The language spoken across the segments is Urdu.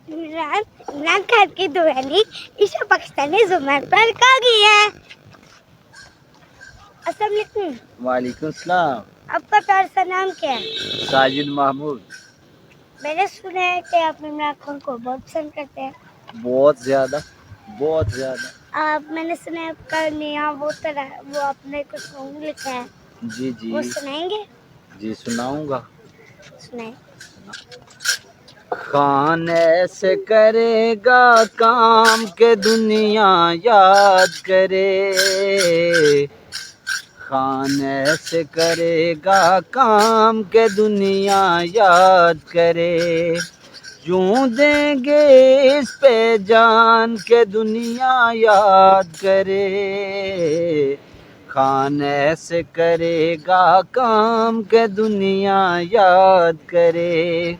عمران خان کی دورانی عشا پاکستانی زبان پر کہا گیا ہے؟ السلام علیکم. وعلیکم السلام. آپ کا پیارا سا نام کیا ہے؟ ساجد محمود. میں نے سنا ہے کہ آپ عمران خان کو بہت پسند کرتے ہیں. بہت زیادہ، بہت زیادہ. میں نے سنا ہے آپ کا نیا وہ آپ نے کچھ سانگ لکھا ہے. جی جی. وہ سنائیں گے؟ جی سناؤں گا. سنائیں. خان ایسے کرے گا کام کہ دنیا یاد کرے، خان ایسے کرے گا کام کہ دنیا یاد کرے، یوں دیں گے اس پہ جان کہ دنیا یاد کرے، خان ایسے کرے گا کام کہ دنیا یاد کرے،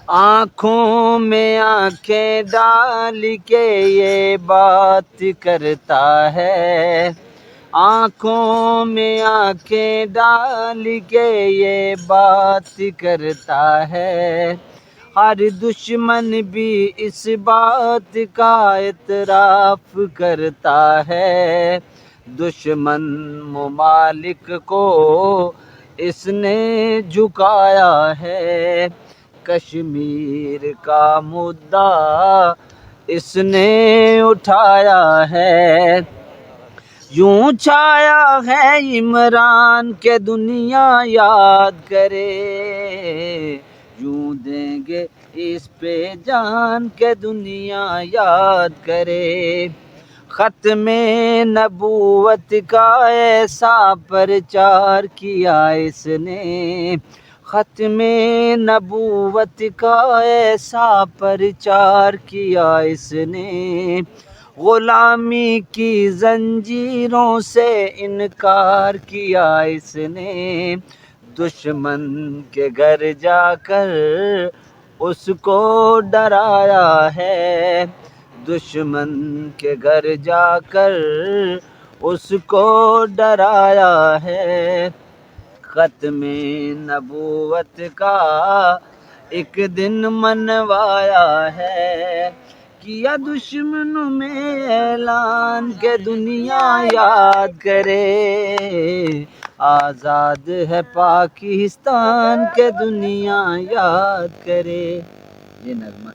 آنکھوں میں آنکھیں ڈال کے یہ بات کرتا ہے، آنکھوں میں آنکھیں ڈال کے یہ بات کرتا ہے، ہر دشمن بھی اس بات کا اعتراف کرتا ہے، دشمن ممالک کو اس نے جھکایا ہے، کشمیر کا مدعا اس نے اٹھایا ہے، یوں چھایا ہے عمران کہ دنیا یاد کرے، یوں دیں گے اس پہ جان کہ دنیا یاد کرے، ختم نبوت کا ایسا پرچار کیا اس نے، ختم نبوت کا ایسا پرچار کیا اس نے، غلامی کی زنجیروں سے انکار کیا اس نے، دشمن کے گھر جا کر اس کو ڈرایا ہے، دشمن کے گھر جا کر اس کو ڈرایا ہے، ختم نبوت کا ایک دن منوایا ہے، کیا دشمنوں میں اعلان کہ دنیا یاد کرے، آزاد ہے پاکستان کہ دنیا یاد کرے. یہ نغمہ